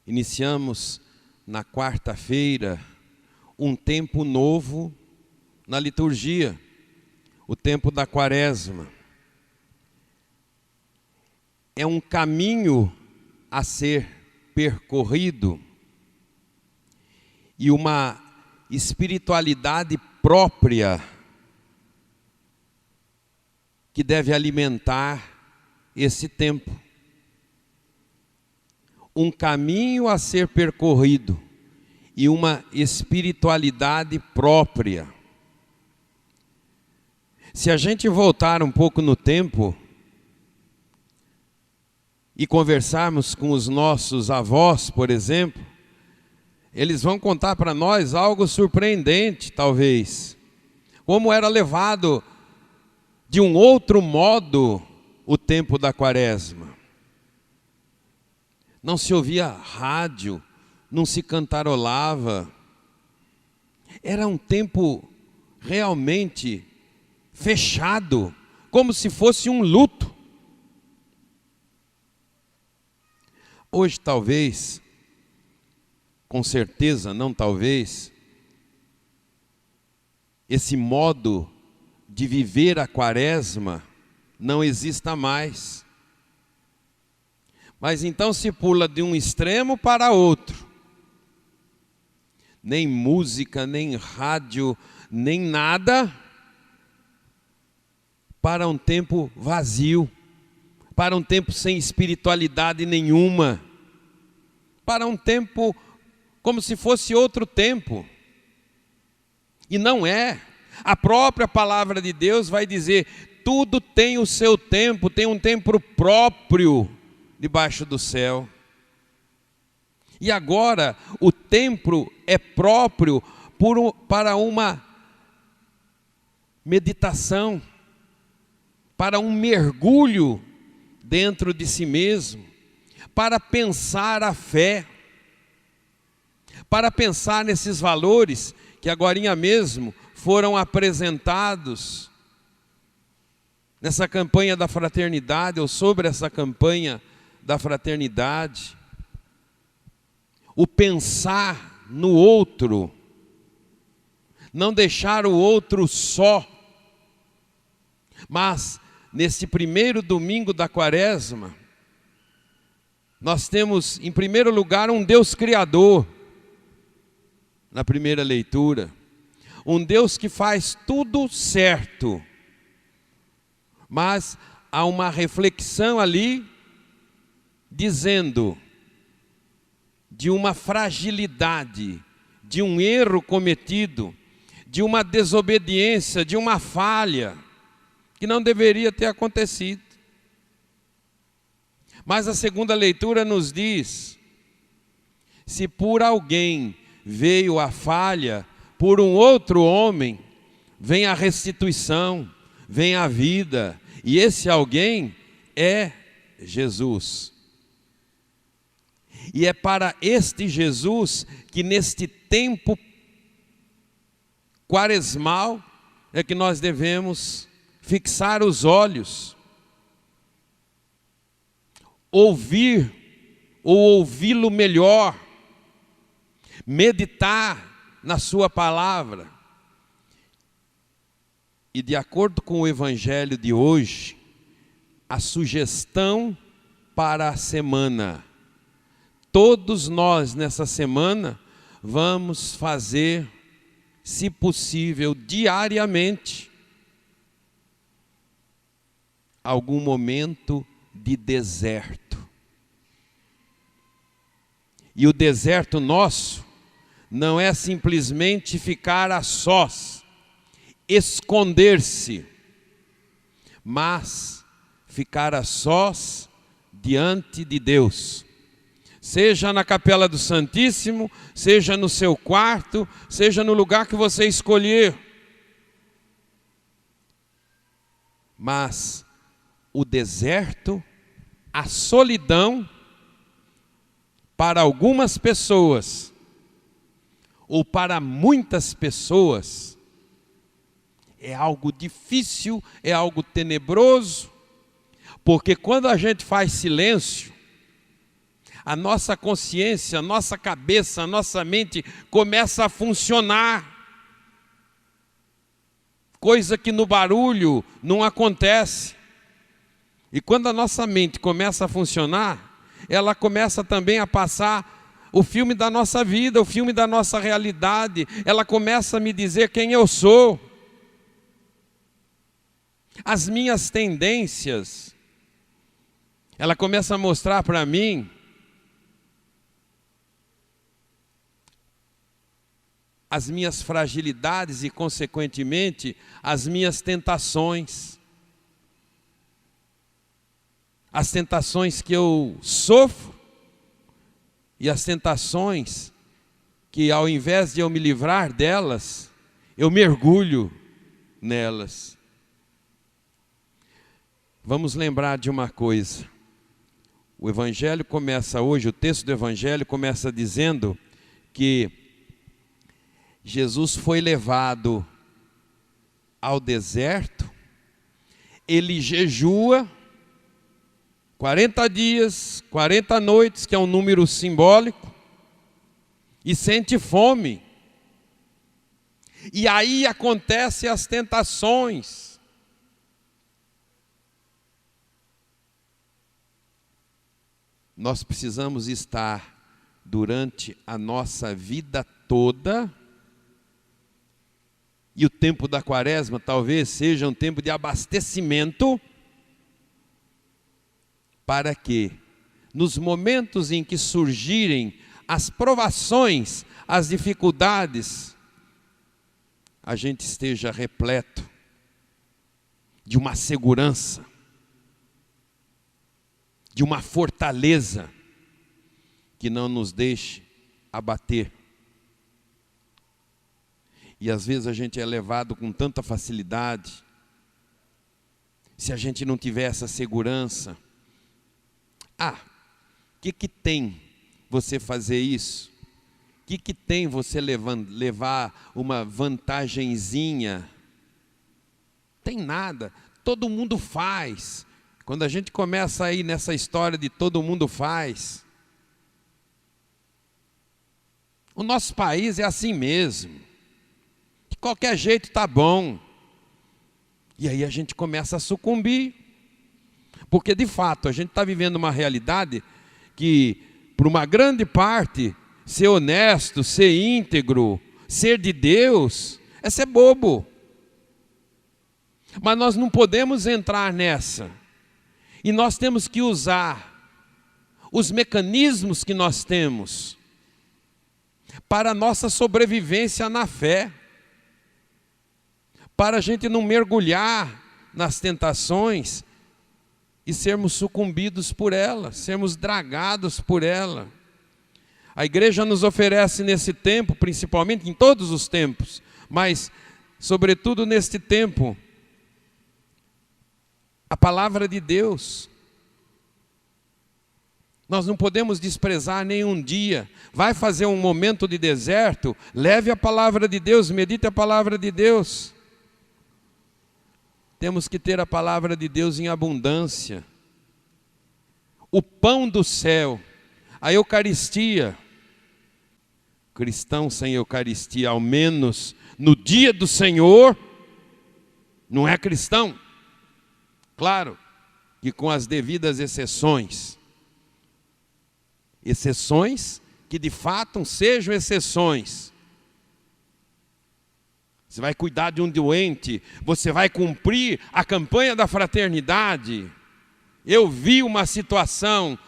Iniciamos na quarta-feira um tempo novo na liturgia, o tempo da Quaresma. É um caminho a ser percorrido e uma espiritualidade própria que deve alimentar esse tempo. Um caminho a ser percorrido e uma espiritualidade própria. Se a gente voltar um pouco no tempo e conversarmos com os nossos avós, por exemplo, eles vão contar para nós algo surpreendente, talvez. Como era levado de um outro modo o tempo da Quaresma. Não se ouvia rádio, não se cantarolava. Era um tempo realmente fechado, como se fosse um luto. Hoje talvez, com certeza, não talvez, esse modo de viver a Quaresma não exista mais. Mas então se pula de um extremo para outro. Nem música, nem rádio, nem nada, para um tempo vazio, para um tempo sem espiritualidade nenhuma, para um tempo como se fosse outro tempo. E não é. A própria palavra de Deus vai dizer, tudo tem o seu tempo, tem um tempo próprio debaixo do céu. E agora o tempo é próprio para uma meditação, para um mergulho dentro de si mesmo, para pensar a fé, para pensar nesses valores que agorinha mesmo foram apresentados nessa campanha da fraternidade, ou sobre essa campanha da fraternidade. O pensar no outro, não deixar o outro só, mas nesse primeiro domingo da Quaresma, nós temos em primeiro lugar um Deus Criador, na primeira leitura, um Deus que faz tudo certo, mas há uma reflexão ali, dizendo de uma fragilidade, de um erro cometido, de uma desobediência, de uma falha, que não deveria ter acontecido. Mas a segunda leitura nos diz, se por alguém veio a falha, por um outro homem, vem a restituição, vem a vida, e esse alguém é Jesus. E é para este Jesus que neste tempo quaresmal é que nós devemos fixar os olhos, ouvir ou ouvi-lo melhor, meditar na sua palavra. E de acordo com o evangelho de hoje, a sugestão para a semana, todos nós nessa semana vamos fazer, se possível, diariamente, algum momento de deserto. E o deserto nosso não é simplesmente ficar a sós, esconder-se, mas ficar a sós diante de Deus. Seja na capela do Santíssimo, seja no seu quarto, seja no lugar que você escolher. Mas o deserto, a solidão, para algumas pessoas, ou para muitas pessoas, é algo difícil, é algo tenebroso, porque quando a gente faz silêncio, a nossa consciência, a nossa cabeça, a nossa mente começa a funcionar. Coisa que no barulho não acontece. E quando a nossa mente começa a funcionar, ela começa também a passar o filme da nossa vida, o filme da nossa realidade. Ela começa a me dizer quem eu sou. As minhas tendências. Ela começa a mostrar para mim as minhas fragilidades e, consequentemente, as minhas tentações. As tentações que eu sofro e as tentações que, ao invés de eu me livrar delas, eu mergulho nelas. Vamos lembrar de uma coisa. O Evangelho começa hoje, o texto do Evangelho começa dizendo que Jesus foi levado ao deserto, ele jejua 40 dias, 40 noites, que é um número simbólico, e sente fome. E aí acontecem as tentações. Nós precisamos estar durante a nossa vida toda. E o tempo da quaresma talvez seja um tempo de abastecimento, para que, nos momentos em que surgirem as provações, as dificuldades, a gente esteja repleto de uma segurança, de uma fortaleza que não nos deixe abater. E às vezes a gente é levado com tanta facilidade. Se a gente não tiver essa segurança, o que tem você fazer isso? O que tem você levar uma vantagenzinha? Tem nada, todo mundo faz. Quando a gente começa aí nessa história de todo mundo faz, o nosso país é assim mesmo. De qualquer jeito está bom. E aí a gente começa a sucumbir. Porque de fato a gente está vivendo uma realidade que, por uma grande parte, ser honesto, ser íntegro, ser de Deus, é ser bobo. Mas nós não podemos entrar nessa. E nós temos que usar os mecanismos que nós temos para a nossa sobrevivência na fé. Para a gente não mergulhar nas tentações e sermos sucumbidos por ela, sermos dragados por ela. A igreja nos oferece nesse tempo, principalmente em todos os tempos, mas sobretudo neste tempo, a palavra de Deus. Nós não podemos desprezar nenhum dia. Vai fazer um momento de deserto, leve a palavra de Deus, medite a palavra de Deus. Temos que ter a palavra de Deus em abundância. O pão do céu, a Eucaristia. Cristão sem Eucaristia, ao menos no dia do Senhor, não é cristão. Claro que com as devidas exceções. Exceções que de fato sejam exceções. Você vai cuidar de um doente, você vai cumprir a campanha da fraternidade. Eu vi uma situação,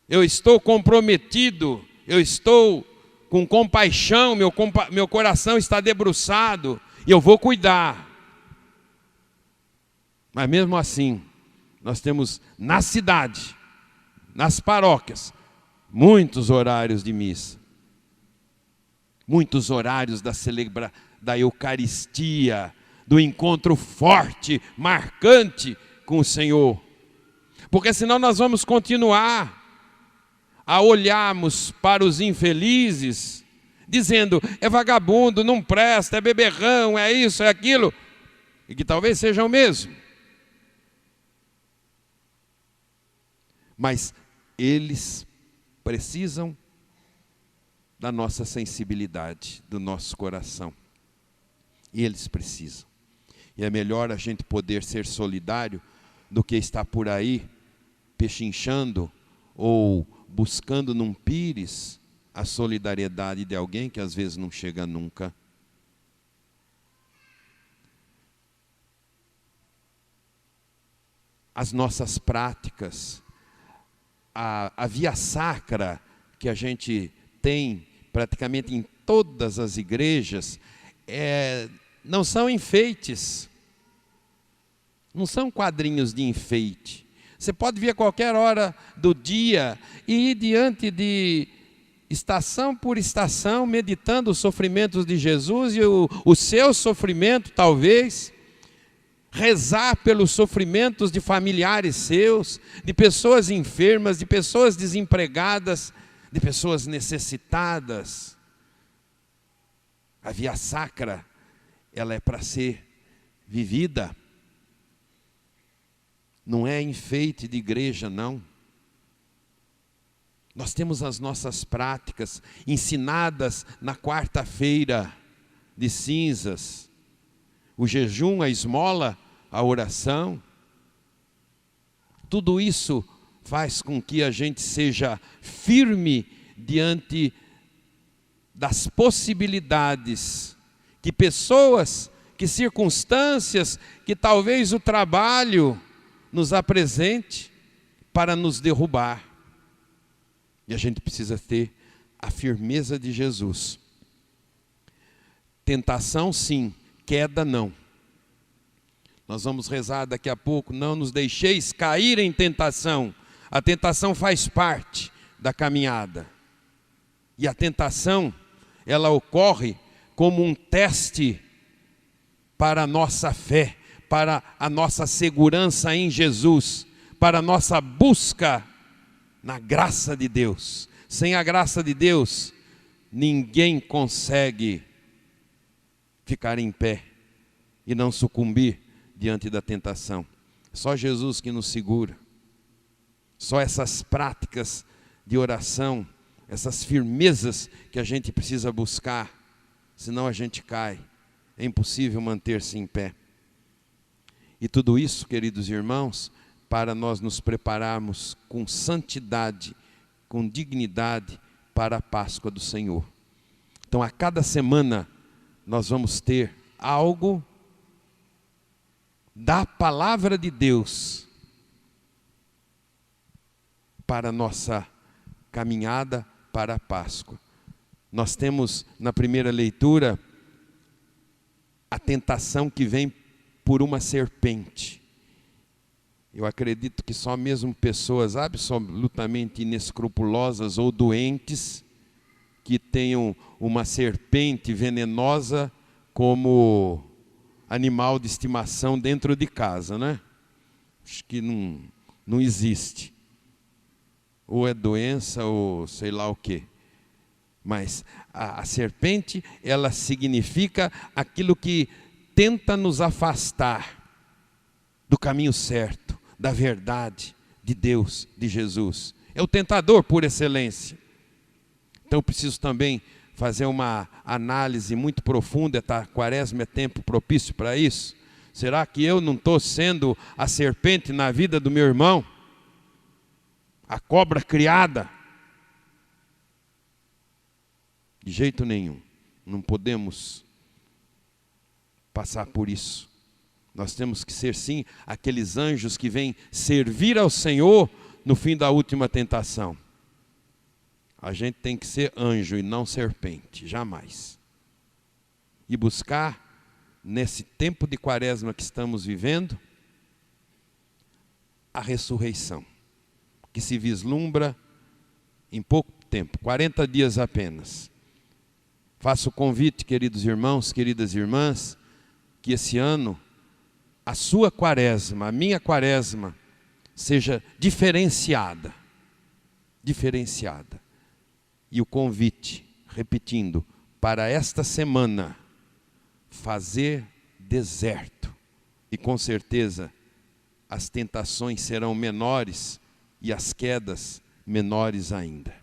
eu estou comprometido, eu estou com compaixão, meu coração está debruçado, e eu vou cuidar. Mas mesmo assim, nós temos na cidade, nas paróquias, muitos horários de missa. Muitos horários da Eucaristia, do encontro forte, marcante com o Senhor. Porque senão nós vamos continuar a olharmos para os infelizes, dizendo, é vagabundo, não presta, é beberrão, é isso, é aquilo, e que talvez sejam mesmo. Mas eles precisam da nossa sensibilidade, do nosso coração. Eles precisam. E é melhor a gente poder ser solidário do que estar por aí pechinchando ou buscando num pires a solidariedade de alguém que às vezes não chega nunca. As nossas práticas, a via sacra que a gente tem praticamente em todas as igrejas, não são enfeites, não são quadrinhos de enfeite. Você pode vir a qualquer hora do dia e ir diante de estação por estação, meditando os sofrimentos de Jesus e o seu sofrimento talvez, rezar pelos sofrimentos de familiares seus, de pessoas enfermas, de pessoas desempregadas, de pessoas necessitadas. A via sacra, ela é para ser vivida. Não é enfeite de igreja, não. Nós temos as nossas práticas ensinadas na quarta-feira de cinzas. O jejum, a esmola, a oração. Tudo isso faz com que a gente seja firme diante das possibilidades que pessoas, que circunstâncias, que talvez o trabalho nos apresente para nos derrubar. E a gente precisa ter a firmeza de Jesus. Tentação sim, queda não. Nós vamos rezar daqui a pouco, não nos deixeis cair em tentação. A tentação faz parte da caminhada. E a tentação, ela ocorre como um teste para a nossa fé, para a nossa segurança em Jesus, para a nossa busca na graça de Deus. Sem a graça de Deus, ninguém consegue ficar em pé e não sucumbir diante da tentação. Só Jesus que nos segura. Só essas práticas de oração, essas firmezas que a gente precisa buscar, senão a gente cai. É impossível manter-se em pé. E tudo isso, queridos irmãos, para nós nos prepararmos com santidade, com dignidade para a Páscoa do Senhor. Então, a cada semana, nós vamos ter algo da palavra de Deus para a nossa caminhada para a Páscoa. Nós temos na primeira leitura a tentação que vem por uma serpente. Eu acredito que só mesmo pessoas absolutamente inescrupulosas ou doentes que tenham uma serpente venenosa como animal de estimação dentro de casa, né? Acho que não existe. Ou é doença ou sei lá o quê. Mas a serpente, ela significa aquilo que tenta nos afastar do caminho certo, da verdade de Deus, de Jesus. É o tentador por excelência. Então eu preciso também fazer uma análise muito profunda. A quaresma é tempo propício para isso. Será que eu não estou sendo a serpente na vida do meu irmão? A cobra criada? De jeito nenhum. Não podemos passar por isso. Nós temos que ser sim aqueles anjos que vêm servir ao Senhor no fim da última tentação. A gente tem que ser anjo e não serpente, jamais. E buscar, nesse tempo de quaresma que estamos vivendo, a ressurreição, que se vislumbra em pouco tempo, 40 dias apenas. Faço o convite, queridos irmãos, queridas irmãs, que esse ano a sua quaresma, a minha quaresma, seja diferenciada. Diferenciada. E o convite, repetindo, para esta semana, fazer deserto. E com certeza, as tentações serão menores e as quedas menores ainda.